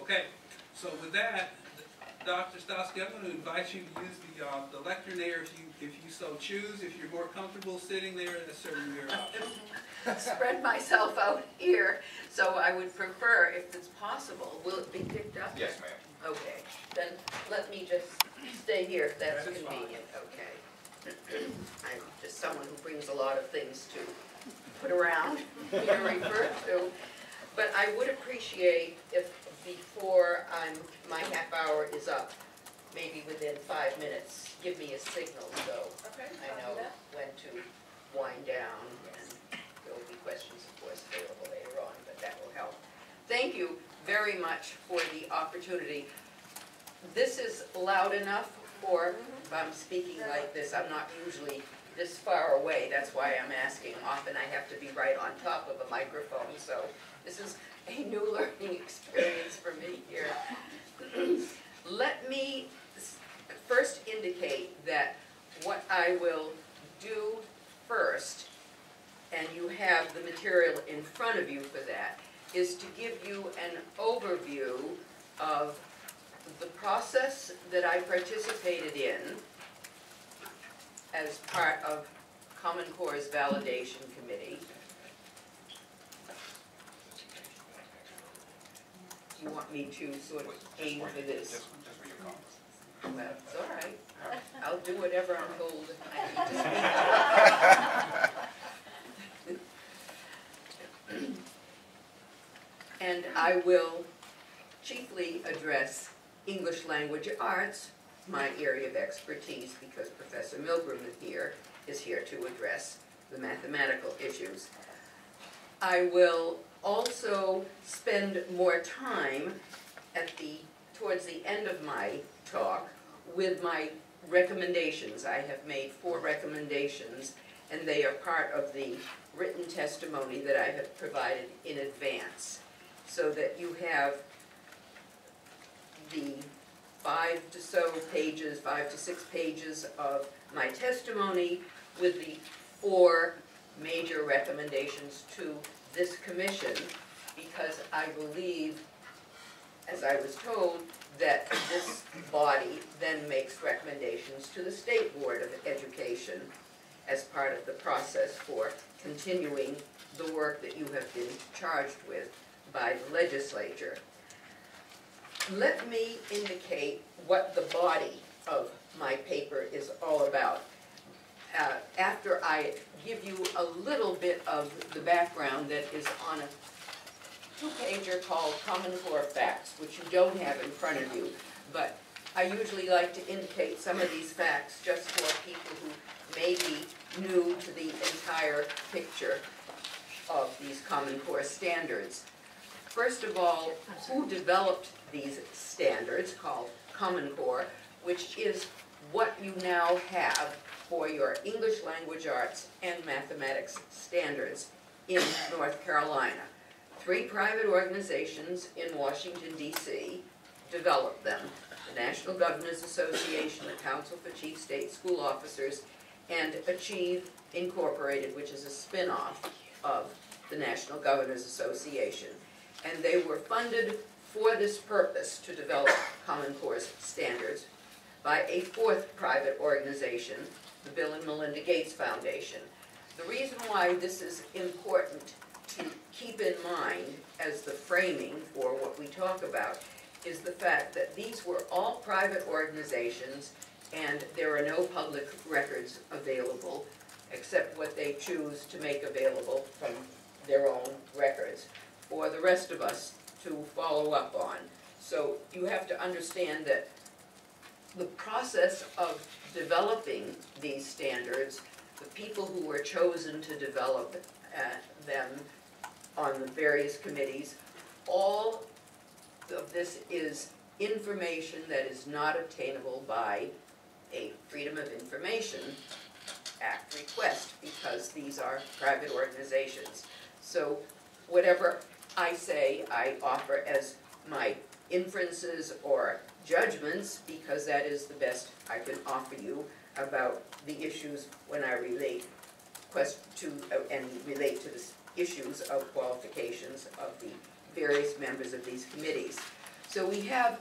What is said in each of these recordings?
Okay, so with that, Dr. Stotsky, I'm going to invite you to use the lectern there if you so choose. If you're more comfortable sitting there, that's certainly your option. Spread myself out here, so I would prefer, if it's possible, will it be picked up? Yes, ma'am. Okay, then let me just stay here if that's That is convenient. Okay. I'm just someone who brings a lot of things to put around, to refer to. But I would appreciate if before my half hour is up, maybe within 5 minutes, give me a signal so I know when to wind down. And there will be questions, of course, available later on, but that will help. Thank you very much for the opportunity. This is loud enough for, if I'm speaking like this, I'm not usually this far away. That's why I'm asking. Often I have to be right on top of a microphone, so this is a new learning experience for me here. Let me first indicate that what I will do first, and you have the material in front of you for that, is to give you an overview of the process that I participated in as part of Common Core's Validation Committee. Do you want me to sort of aim for this? Just for your comments. Well, it's all right. I'll do whatever I'm told I need to speak. And I will chiefly address English language arts, my area of expertise, because Professor Milgram is here to address the mathematical issues. I will also spend more time towards the end of my talk with my recommendations. I have made 4 recommendations, and they are part of the written testimony that I have provided in advance, so that you have the 5 to 6 pages of my testimony with the 4 major recommendations to this commission, because I believe, as I was told, that this body then makes recommendations to the State Board of Education as part of the process for continuing the work that you have been charged with by the legislature. Let me indicate what the body of my paper is all about. After I give you a little bit of the background that is on a 2-pager called Common Core Facts, which you don't have in front of you, but I usually like to indicate some of these facts just for people who may be new to the entire picture of these Common Core standards. First of all, who developed these standards called Common Core, which is what you now have for your English language arts and mathematics standards in North Carolina. 3 private organizations in Washington, D.C. developed them: the National Governors Association, the Council for Chief State School Officers, and Achieve Incorporated, which is a spin-off of the National Governors Association. And they were funded for this purpose, to develop Common Core's standards, by a 4th private organization, the Bill and Melinda Gates Foundation. The reason why this is important to keep in mind as the framing for what we talk about is the fact that these were all private organizations, and there are no public records available except what they choose to make available from their own records for the rest of us to follow up on. So you have to understand that the process of developing these standards, the people who were chosen to develop them on the various committees, all of this is information that is not obtainable by a Freedom of Information Act request, because these are private organizations. So whatever I say, I offer as my inferences or judgments, because that is the best I can offer you about the issues when I relate to the issues of qualifications of the various members of these committees. So we have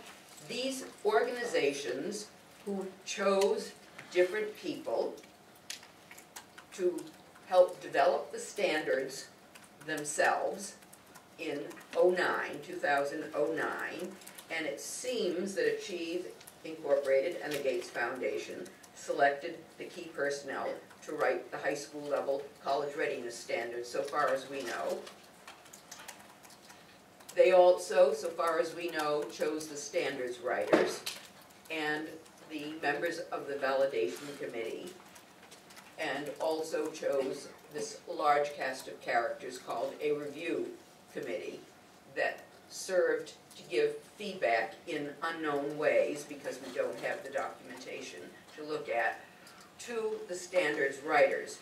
these organizations who chose different people to help develop the standards themselves in 2009, and it seems that Achieve Incorporated and the Gates Foundation selected the key personnel to write the high school level college readiness standards, so far as we know. They also, so far as we know, chose the standards writers and the members of the validation committee, and also chose this large cast of characters called a review committee that served to give feedback in unknown ways, because we don't have the documentation to look at, to the standards writers.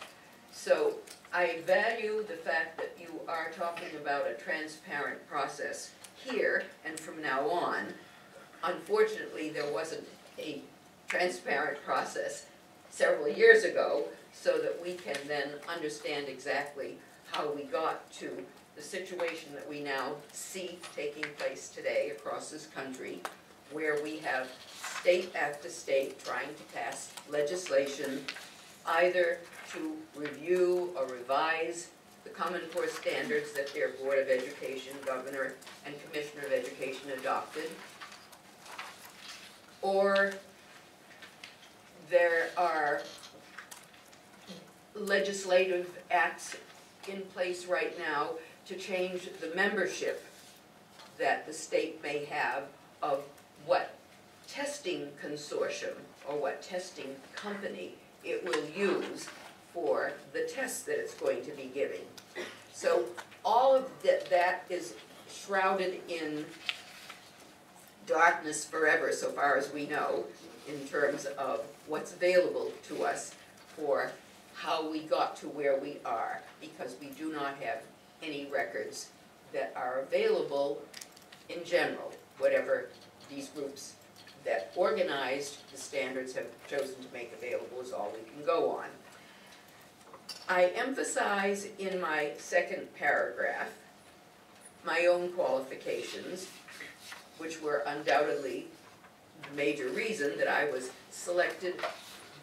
So I value the fact that you are talking about a transparent process here and from now on. Unfortunately, there wasn't a transparent process several years ago, so that we can then understand exactly how we got to the situation that we now see taking place today across this country, where we have state after state trying to pass legislation either to review or revise the Common Core standards that their Board of Education, Governor, and Commissioner of Education adopted, or there are legislative acts in place right now to change the membership that the state may have of what testing consortium or what testing company it will use for the tests that it's going to be giving. So all of that is shrouded in darkness forever, so far as we know, in terms of what's available to us for how we got to where we are, because we do not have any records that are available in general, whatever these groups that organized the standards have chosen to make available is all we can go on. I emphasize in my second paragraph my own qualifications, which were undoubtedly the major reason that I was selected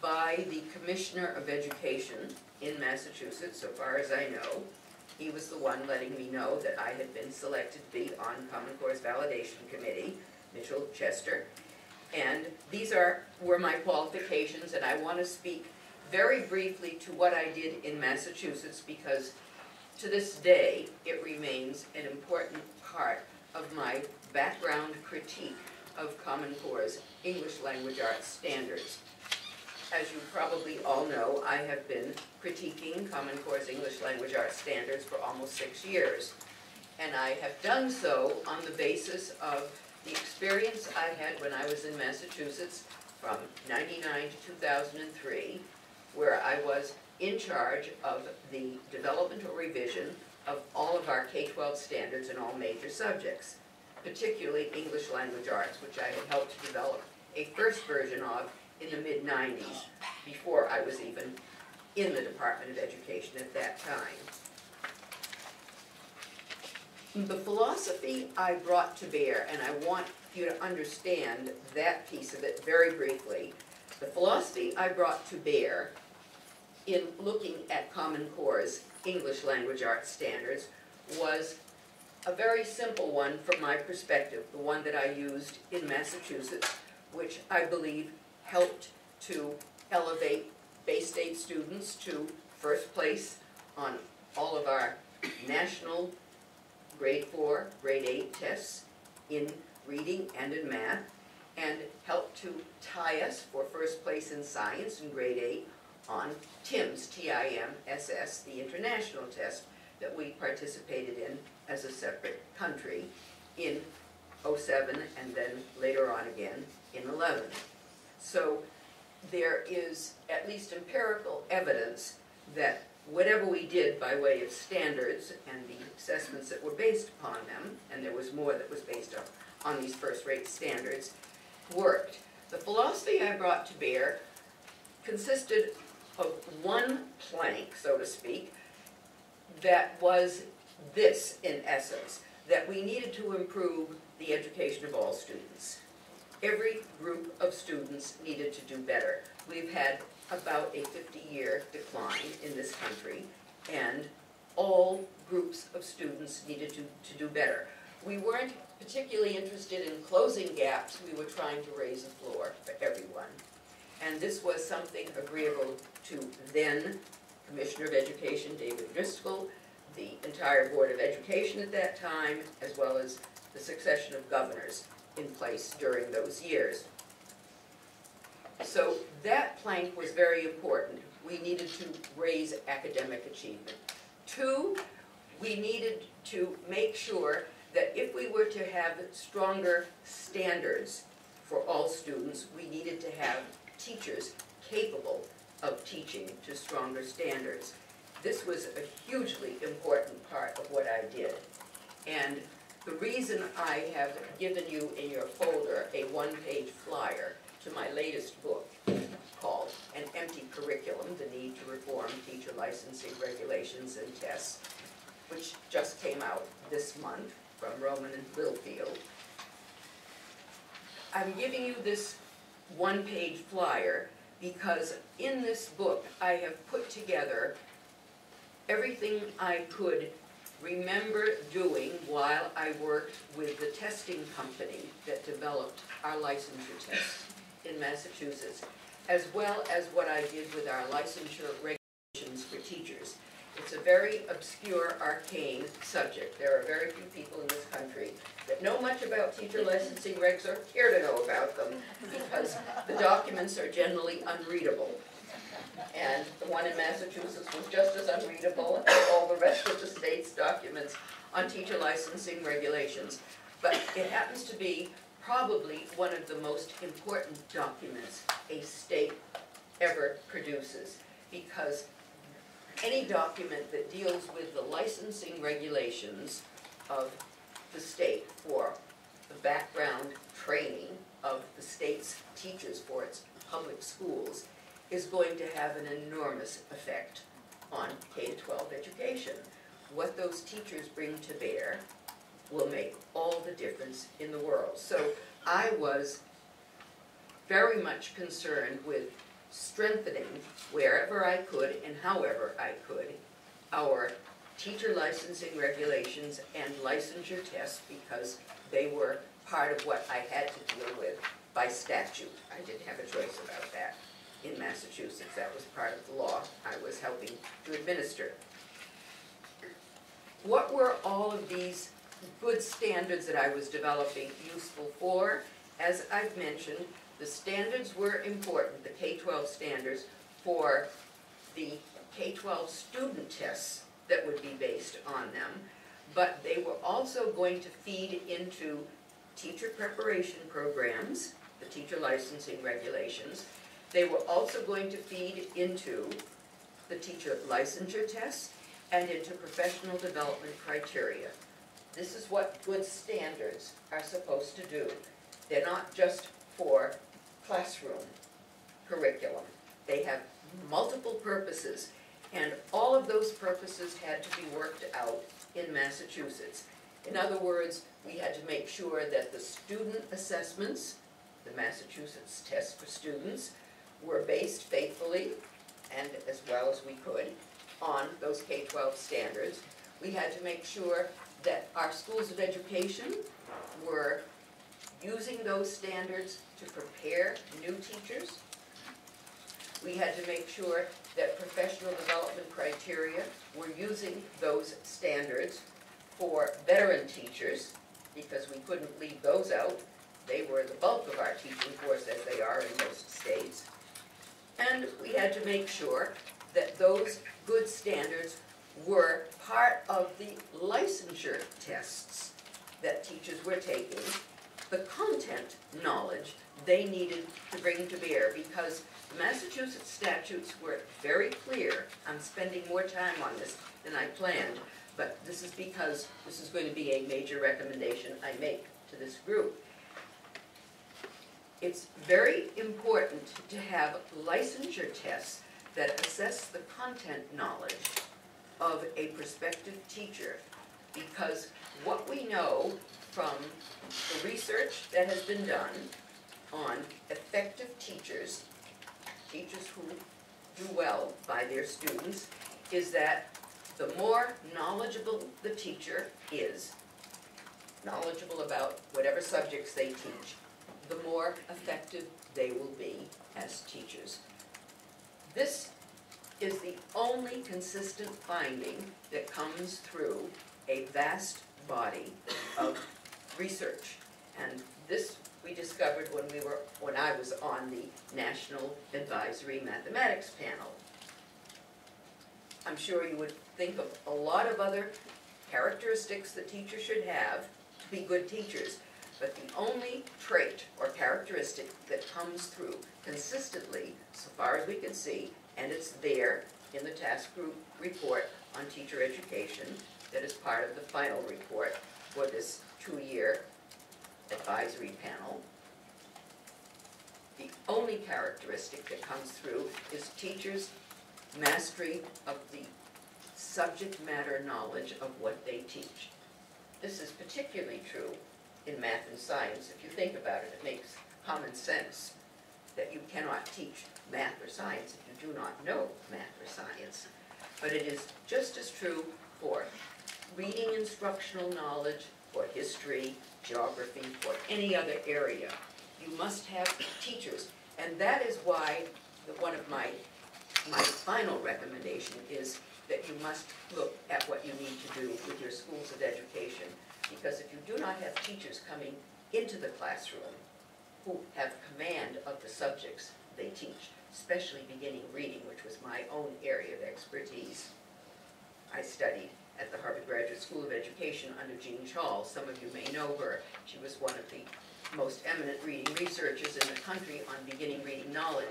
by the Commissioner of Education in Massachusetts, so far as I know. He was the one letting me know that I had been selected to be on Common Core's Validation Committee, Mitchell Chester. And these were my qualifications, and I want to speak very briefly to what I did in Massachusetts, because to this day it remains an important part of my background critique of Common Core's English Language Arts standards. As you probably all know, I have been critiquing Common Core's English Language Arts standards for almost 6 years. And I have done so on the basis of the experience I had when I was in Massachusetts from '99 to 2003, where I was in charge of the development or revision of all of our K-12 standards in all major subjects, particularly English Language Arts, which I had helped to develop a first version of in the mid-90s, before I was even in the Department of Education at that time. The philosophy I brought to bear, and I want you to understand that piece of it very briefly, the philosophy I brought to bear in looking at Common Core's English Language Arts standards was a very simple one from my perspective, the one that I used in Massachusetts, which I believe helped to elevate Bay State students to first place on all of our national grade 4, grade 8 tests in reading and in math, and helped to tie us for first place in science in grade 8 on TIMSS, T-I-M-S-S, the international test that we participated in as a separate country in '07 and then later on again in '11. So there is at least empirical evidence that whatever we did by way of standards and the assessments that were based upon them, and there was more that was based on these first-rate standards, worked. The philosophy I brought to bear consisted of one plank, so to speak, that was this in essence, that we needed to improve the education of all students. Every group of students needed to do better. We've had about a 50-year decline in this country, and all groups of students needed to do better. We weren't particularly interested in closing gaps. We were trying to raise the floor for everyone. And this was something agreeable to then Commissioner of Education David Driscoll, the entire Board of Education at that time, as well as the succession of governors in place during those years. So that plank was very important. We needed to raise academic achievement. 2, we needed to make sure that if we were to have stronger standards for all students, we needed to have teachers capable of teaching to stronger standards. This was a hugely important part of what I did. And the reason I have given you in your folder a one-page flyer to my latest book called An Empty Curriculum, The Need to Reform Teacher Licensing Regulations and Tests, which just came out this month from Roman and Littlefield. I'm giving you this one-page flyer because in this book I have put together everything I could remember doing while I worked with the testing company that developed our licensure tests in Massachusetts, as well as what I did with our licensure regulations for teachers. It's a very obscure, arcane subject. There are very few people in this country that know much about teacher licensing regs or care to know about them because the documents are generally unreadable. And the one in Massachusetts was just as unreadable as all the rest of the state's documents on teacher licensing regulations. But it happens to be probably one of the most important documents a state ever produces, because any document that deals with the licensing regulations of the state for the background training of the state's teachers for its public schools is going to have an enormous effect on K-12 education. What those teachers bring to bear will make all the difference in the world. So I was very much concerned with strengthening wherever I could and however I could our teacher licensing regulations and licensure tests, because they were part of what I had to deal with by statute. I didn't have a choice about that in Massachusetts. That was part of the law I was helping to administer. What were all of these good standards that I was developing useful for? As I've mentioned, the standards were important, the K-12 standards, for the K-12 student tests that would be based on them, but they were also going to feed into teacher preparation programs, the teacher licensing regulations. They were also going to feed into the teacher licensure tests and into professional development criteria. This is what good standards are supposed to do. They're not just for classroom curriculum. They have multiple purposes, and all of those purposes had to be worked out in Massachusetts. In other words, we had to make sure that the student assessments, the Massachusetts test for students, were based faithfully, and as well as we could, on those K-12 standards. We had to make sure that our schools of education were using those standards to prepare new teachers. We had to make sure that professional development criteria were using those standards for veteran teachers, because we couldn't leave those out. They were the bulk of our teaching force, as they are in most states. And we had to make sure that those good standards were part of the licensure tests that teachers were taking, the content knowledge they needed to bring to bear, because the Massachusetts statutes were very clear. I'm spending more time on this than I planned, but this is because this is going to be a major recommendation I make to this group. It's very important to have licensure tests that assess the content knowledge of a prospective teacher, because what we know from the research that has been done on effective teachers, teachers who do well by their students, is that the more knowledgeable the teacher is, knowledgeable about whatever subjects they teach, the more effective they will be as teachers. This is the only consistent finding that comes through a vast body of research. And this we discovered when I was on the National Advisory Mathematics panel. I'm sure you would think of a lot of other characteristics that teachers should have to be good teachers, but the only trait or characteristic that comes through consistently, so far as we can see, and it's there in the task group report on teacher education that is part of the final report for this 2-year advisory panel. The only characteristic that comes through is teachers' mastery of the subject matter knowledge of what they teach. This is particularly true in math and science. If you think about it, it makes common sense that you cannot teach math or science if you do not know math or science. But it is just as true for reading instructional knowledge, for history, geography, for any other area. You must have teachers. And that is why one of my final recommendation is that you must look at what you need to do with your schools of education. Because if you do not have teachers coming into the classroom who have command of the subjects they teach, especially beginning reading, which was my own area of expertise. I studied at the Harvard Graduate School of Education under Jean Chall. Some of you may know her. She was one of the most eminent reading researchers in the country on beginning reading knowledge.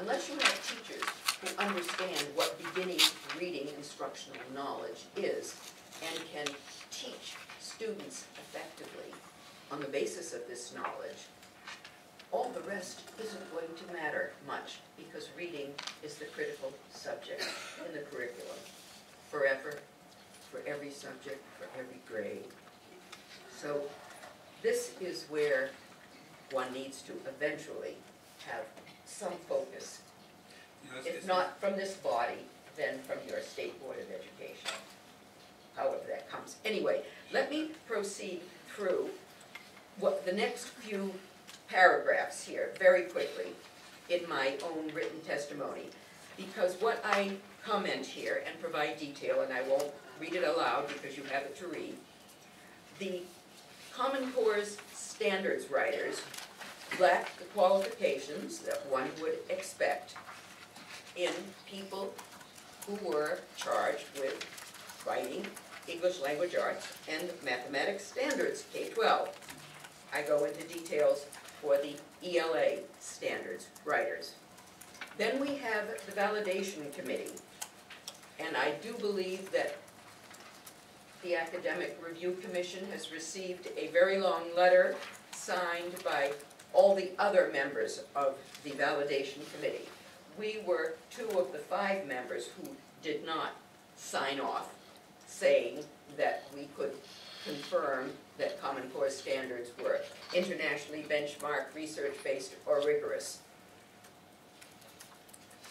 Unless you have teachers who understand what beginning reading instructional knowledge is and can teach students effectively on the basis of this knowledge, all the rest isn't going to matter much, because reading is the critical subject in the curriculum forever, for every subject, for every grade. So this is where one needs to eventually have some focus. If not from this body, then from your state board of education, however that comes. Anyway, let me proceed through what the next few paragraphs here very quickly in my own written testimony, because what I comment here and provide detail, and I won't read it aloud because you have it to read, the Common Core's standards writers lack the qualifications that one would expect in people who were charged with writing English language arts and mathematics standards, K-12. I go into details for the ELA standards writers. Then we have the validation committee, and I do believe that the Academic Review Commission has received a very long letter signed by all the other members of the validation committee. We were 2 of the 5 members who did not sign off, saying that we could confirm that Common Core standards were internationally benchmarked, research-based, or rigorous.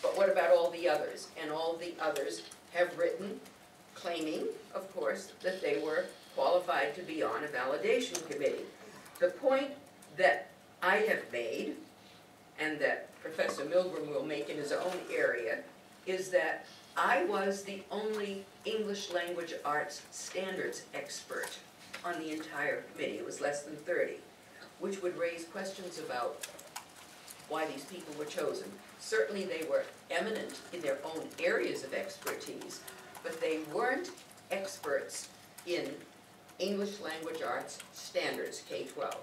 But what about all the others? And all the others have written, claiming, of course, that they were qualified to be on a validation committee. The point that I have made, and that Professor Milgram will make in his own area, is that I was the only English language arts standards expert on the entire committee. It was less than 30, which would raise questions about why these people were chosen. Certainly they were eminent in their own areas of expertise, but they weren't experts in English language arts standards, K-12,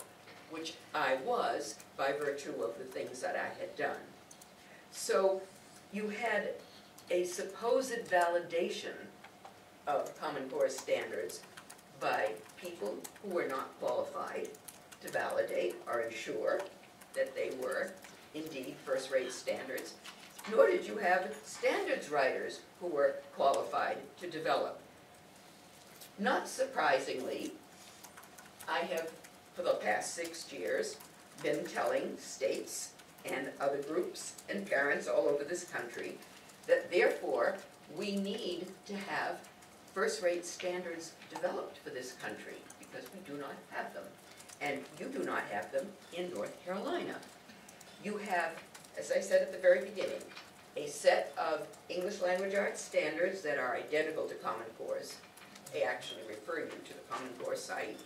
which I was by virtue of the things that I had done. So you had a supposed validation of Common Core standards by people who were not qualified to validate or ensure that they were indeed first-rate standards, nor did you have standards writers who were qualified to develop. Not surprisingly, I have, for the past 6 years, been telling states and other groups and parents all over this country that therefore we need to have first-rate standards developed for this country because we do not have them. And you do not have them in North Carolina. You have, as I said at the very beginning, a set of English language arts standards that are identical to Common Core's. They actually refer you to the Common Core site.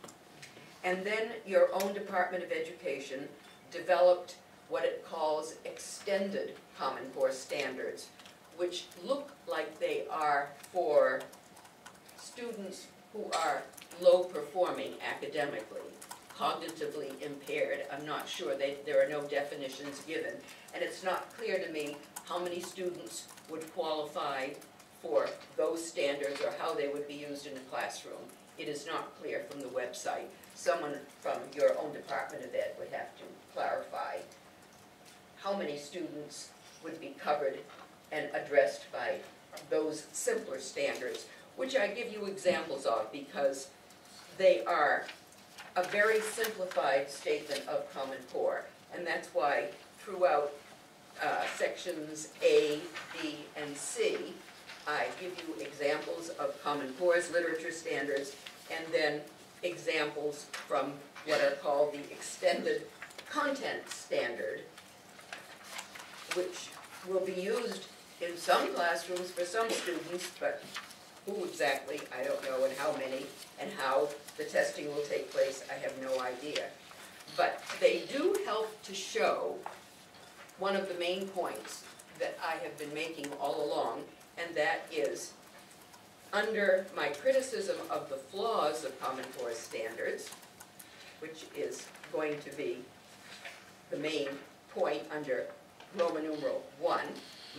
And then your own Department of Education developed what it calls extended Common Core standards, which look like they are for students who are low performing academically, cognitively impaired. I'm not sure, there are no definitions given. And it's not clear to me how many students would qualify for those standards or how they would be used in the classroom. It is not clear from the website. Someone from your own Department of Ed would have to clarify how many students would be covered and addressed by those simpler standards, which I give you examples of because they are a very simplified statement of Common Core. And that's why throughout sections A, B, and C, I give you examples of Common Core's literature standards and then examples from what are called the extended content standard, which will be used in some classrooms for some students, but who exactly, I don't know, and how many, and how the testing will take place, I have no idea. But they do help to show one of the main points that I have been making all along, and that is, under my criticism of the flaws of Common Core standards, which is going to be the main point under Roman numeral 1,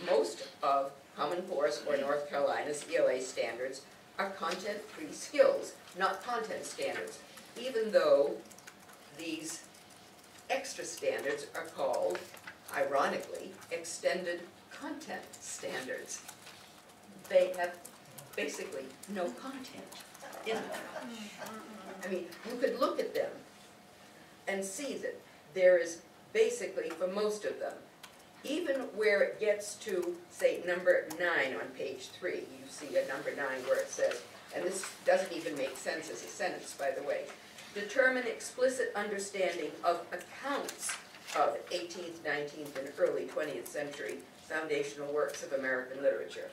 most of Common Core's or North Carolina's ELA standards are content-free skills, not content standards, even though these extra standards are called, ironically, extended content standards. They have basically no content in them. I mean, you could look at them and see that there is basically, for most of them, even where it gets to, say, number 9 on page 3, you see a number 9 where it says, and this doesn't even make sense as a sentence, by the way, determine explicit understanding of accounts of 18th, 19th, and early 20th century foundational works of American literature.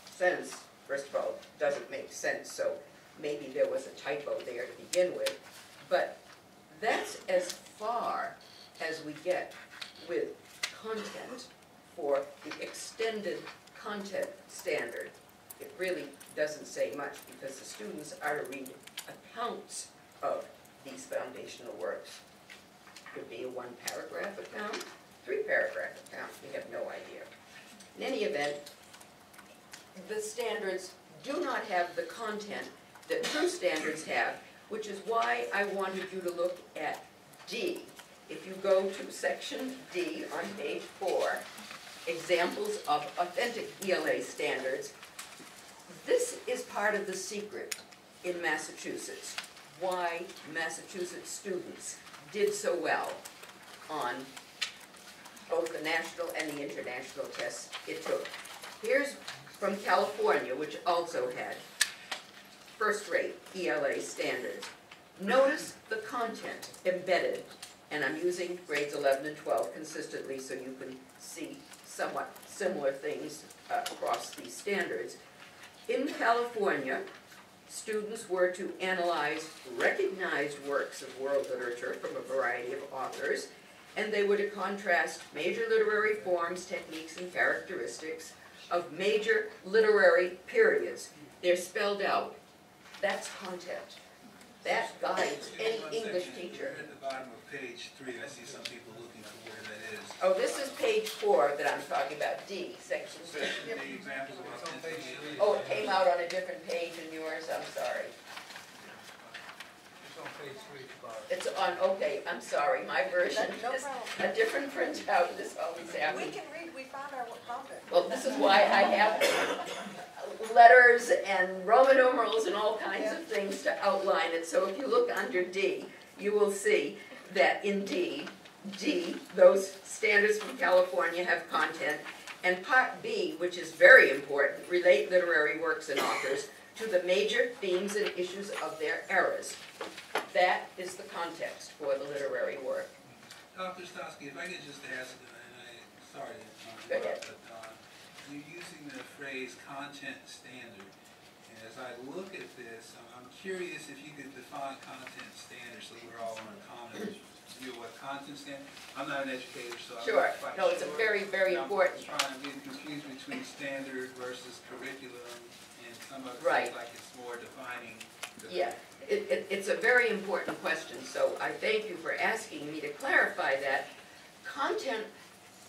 Sentence, first of all, doesn't make sense, so maybe there was a typo there to begin with, but that's as far as we get with content for the extended content standard. It really doesn't say much because the students are to read accounts of these foundational works. Could be a 1-paragraph account, 3-paragraph account, we have no idea. In any event, the standards do not have the content that true standards have, which is why I wanted you to look at D. If you go to section D on page 4, examples of authentic ELA standards, this is part of the secret in Massachusetts, why Massachusetts students did so well on both the national and the international tests it took. Here's from California, which also had first-rate ELA standards. Notice the content embedded, and I'm using grades 11 and 12 consistently so you can see somewhat similar things across these standards. In California, students were to analyze recognized works of world literature from a variety of authors, and they were to contrast major literary forms, techniques, and characteristics of major literary periods. They're spelled out. That's content. That guides any English teacher. At the bottom of page 3, I see some people looking for where that is. Oh, this is page 4 that I'm talking about, D, section 6. The examples of authentic. Oh, it came out on a different page than yours, I'm sorry. It's on page 3, Bob. It's on, okay, I'm sorry, my version No is problem. a different printout, this always We happens. can read, we found it. Well, this is why I have, letters and Roman numerals and all kinds of things to outline it. So if you look under D, you will see that in D, those standards from California have content, and Part B, which is very important, relate literary works and authors to the major themes and issues of their eras. That is the context for the literary work. Dr. Stotsky, if I could just ask, sorry to interrupt, but you're using the phrase content standard. And as I look at this, I'm curious if you could define content standards so we're all on a common view of what content standard. I'm not an educator, so I'm not quite sure. No, it's a very, very important. I'm trying to get confused between standard versus curriculum, and some of it Right. seems like it's more defining. Yeah, it's a very important question, so I thank you for asking me to clarify that. Content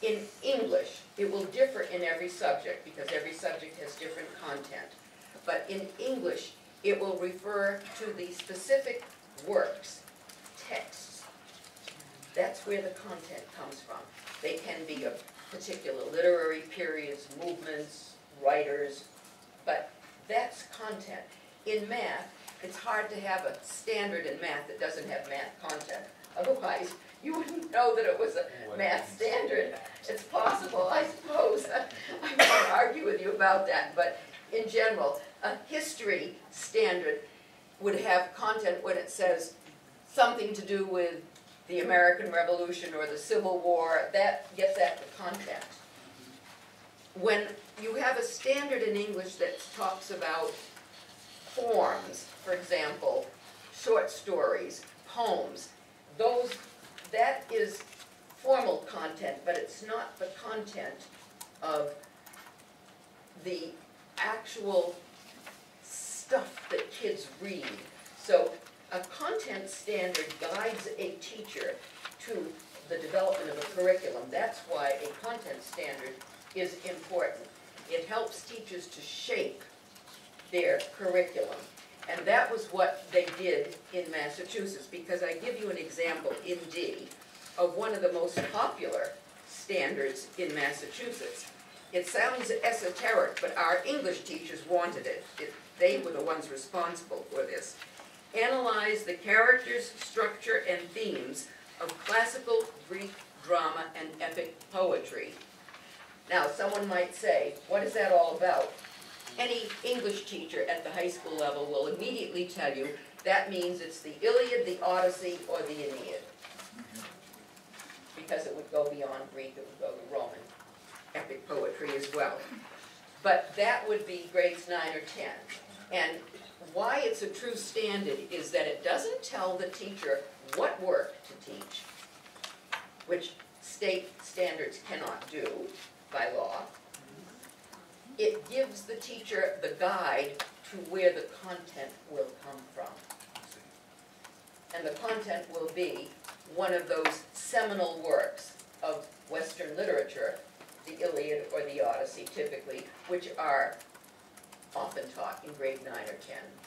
in English, it will differ in every subject because every subject has different content. But in English, it will refer to the specific works, texts. That's where the content comes from. They can be of particular literary periods, movements, writers, but that's content. In math, it's hard to have a standard in math that doesn't have math content. Otherwise, you wouldn't know that it was a math standard. It's possible, I suppose. I won't argue with you about that, but in general, a history standard would have content when it says something to do with the American Revolution or the Civil War. That gets at the content. When you have a standard in English that talks about forms, for example, short stories, poems, that is formal content, but it's not the content of the actual stuff that kids read. So a content standard guides a teacher to the development of a curriculum. That's why a content standard is important. It helps teachers to shape their curriculum. And that was what they did in Massachusetts, because I give you an example in D of one of the most popular standards in Massachusetts. It sounds esoteric, but our English teachers wanted it. They were the ones responsible for this. Analyze the characters, structure, and themes of classical Greek drama and epic poetry. Now, someone might say, what is that all about? Any English teacher at the high school level will immediately tell you that means it's the Iliad, the Odyssey, or the Aeneid. Because it would go beyond Greek, it would go to Roman epic poetry as well. But that would be grades 9 or 10. And why it's a true standard is that it doesn't tell the teacher what work to teach, which state standards cannot do by law. It gives the teacher the guide to where the content will come from. And the content will be one of those seminal works of Western literature, the Iliad or the Odyssey typically, which are often taught in grade 9 or 10,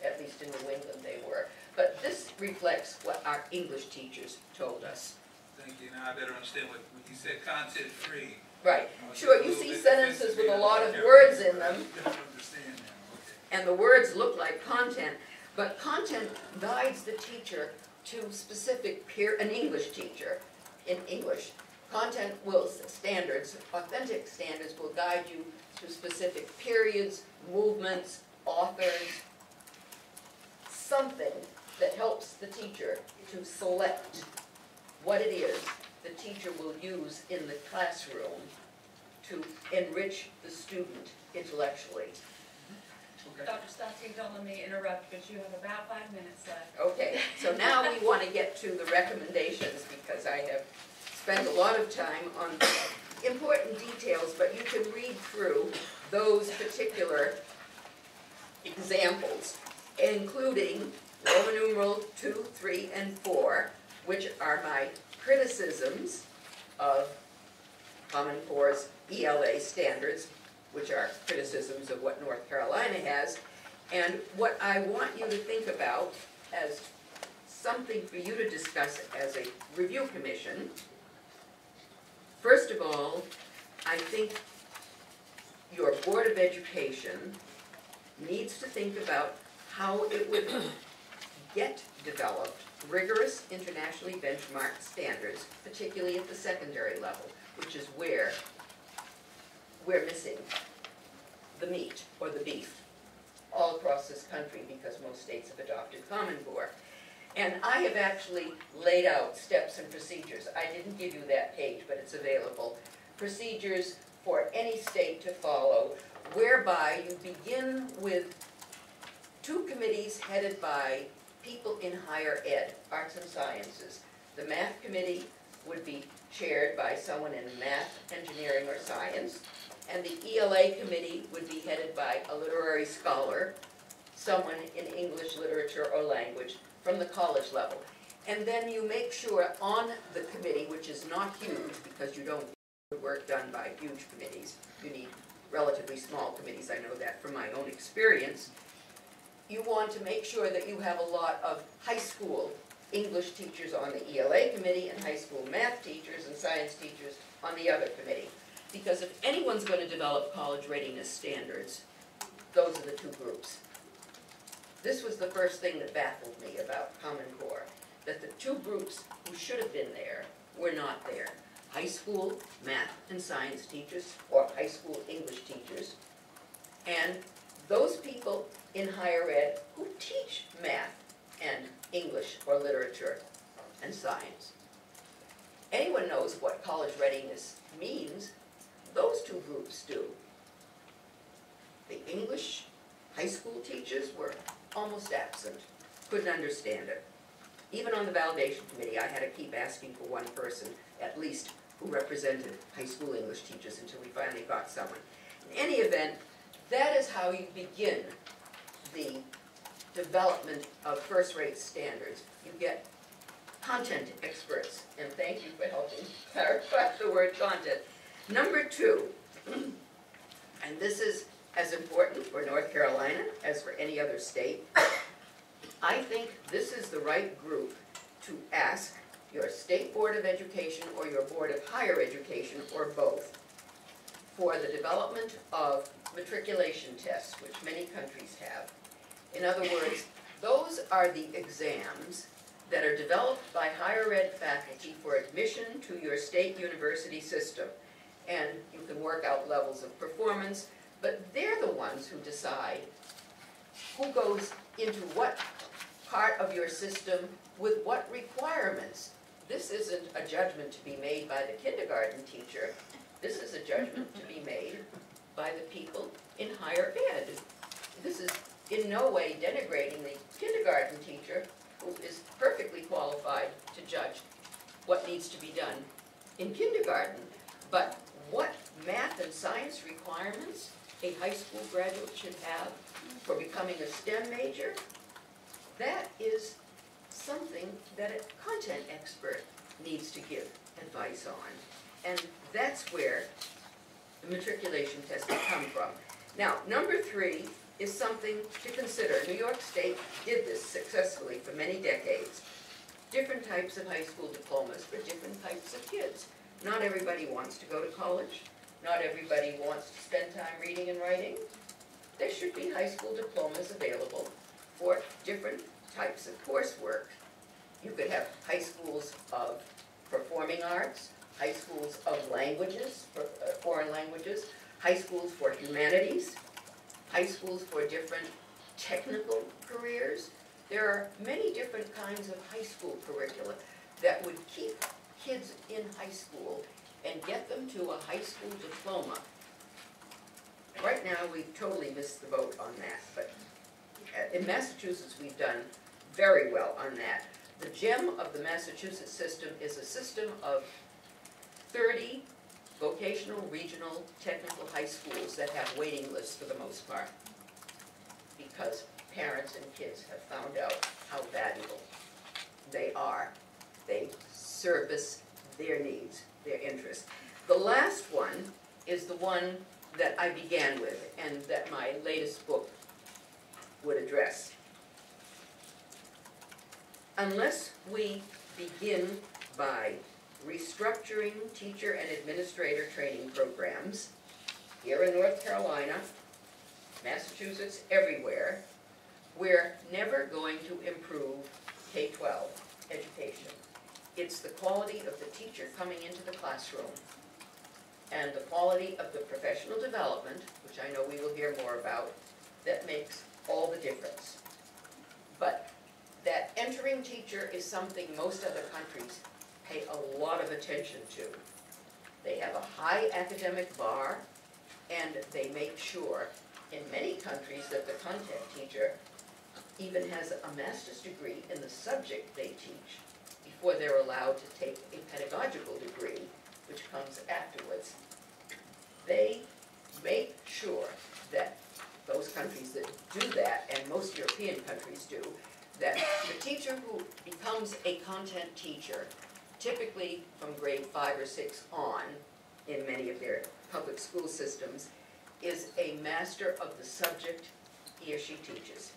at least in New England they were. But this reflects what our English teachers told us. Thank you. Now I better understand what you said, content free. Right. Sure, you see sentences with a lot of words in them, and the words look like content, but content guides the teacher to specific an English teacher in English. Content will, standards, authentic standards will guide you to specific periods, movements, authors, something that helps the teacher to select what it is the teacher will use in the classroom to enrich the student intellectually. Okay. Dr. Stotsky, don't let me interrupt, but you have about 5 minutes left. Okay, so now we want to get to the recommendations because I have spent a lot of time on important details, but you can read through those particular examples, including Roman numeral 2, 3, and 4, which are my criticisms of Common Core's ELA standards, which are criticisms of what North Carolina has, and what I want you to think about as something for you to discuss as a review commission. First of all, I think your Board of Education needs to think about how it would get developed rigorous internationally benchmarked standards, particularly at the secondary level, which is where we're missing the meat or the beef all across this country because most states have adopted Common Core. And I have actually laid out steps and procedures. I didn't give you that page, but it's available. Procedures for any state to follow, whereby you begin with 2 committees headed by people in higher ed, arts and sciences. The math committee would be chaired by someone in math, engineering, or science, and the ELA committee would be headed by a literary scholar, someone in English literature or language from the college level. And then you make sure on the committee, which is not huge because you don't get work done by huge committees, you need relatively small committees, I know that from my own experience, you want to make sure that you have a lot of high school English teachers on the ELA committee and high school math teachers and science teachers on the other committee. Because if anyone's going to develop college readiness standards, those are the 2 groups. This was the first thing that baffled me about Common Core, that the 2 groups who should have been there were not there. High school math and science teachers, or high school English teachers, and those people in higher ed who teach math and English or literature and science. Anyone knows what college readiness means, those 2 groups do. The English high school teachers were almost absent, couldn't understand it. Even on the validation committee, I had to keep asking for one person, at least, who represented high school English teachers until we finally got someone. In any event, that is how you begin the development of first-rate standards. You get content experts, and thank you for helping clarify the word content. Number 2, and this is as important for North Carolina as for any other state, I think this is the right group to ask your State Board of Education or your Board of Higher Education, or both, for the development of matriculation tests, which many countries have. In other words, those are the exams that are developed by higher ed faculty for admission to your state university system. And you can work out levels of performance, but they're the ones who decide who goes into what part of your system with what requirements. This isn't a judgment to be made by the kindergarten teacher. This is a judgment to be made by the people in higher ed. This is in no way denigrating the kindergarten teacher, who is perfectly qualified to judge what needs to be done in kindergarten. But what math and science requirements a high school graduate should have for becoming a STEM major, that is something that a content expert needs to give advice on. And that's where the matriculation test will come from. Now, number 3 is something to consider. New York State did this successfully for many decades. Different types of high school diplomas for different types of kids. Not everybody wants to go to college. Not everybody wants to spend time reading and writing. There should be high school diplomas available for different types of coursework. You could have high schools of performing arts, high schools of languages, foreign languages, high schools for humanities, high schools for different technical careers. There are many different kinds of high school curricula that would keep kids in high school and get them to a high school diploma. Right now, we've totally missed the boat on that, but in Massachusetts, we've done very well on that. The gem of the Massachusetts system is a system of 30 vocational, regional, technical high schools that have waiting lists for the most part, because parents and kids have found out how valuable they are. They service their needs, their interests. The last one is the one that I began with and that my latest book would address. Unless we begin by restructuring teacher and administrator training programs here in North Carolina, Massachusetts, everywhere, we're never going to improve K-12 education. It's the quality of the teacher coming into the classroom and the quality of the professional development, which I know we will hear more about, that makes all the difference. But that entering teacher is something most other countries pay a lot of attention to. They have a high academic bar, and they make sure, in many countries, that the content teacher even has a master's degree in the subject they teach before they're allowed to take a pedagogical degree, which comes afterwards. They make sure that those countries that do that, and most European countries do, that the teacher who becomes a content teacher, typically from grade 5 or 6 on, in many of their public school systems, is a master of the subject he or she teaches.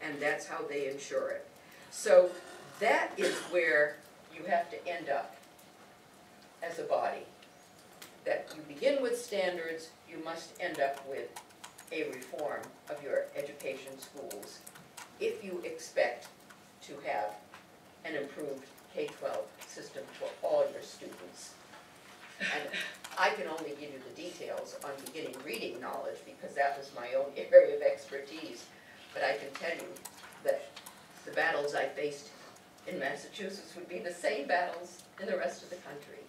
And that's how they ensure it. So that is where you have to end up as a body. That you begin with standards, you must end up with a reform of your education schools if you expect to have an improved K-12 system for all your students. And I can only give you the details on beginning reading knowledge because that was my own area of expertise. But I can tell you that the battles I faced in Massachusetts would be the same battles in the rest of the country.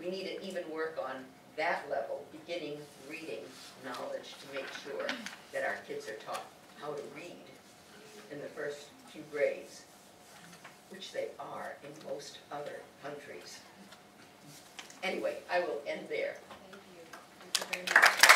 We need to even work on that level, beginning reading knowledge, to make sure that our kids are taught how to read in the first few grades, which they are in most other countries. Anyway, I will end there. Thank you very much.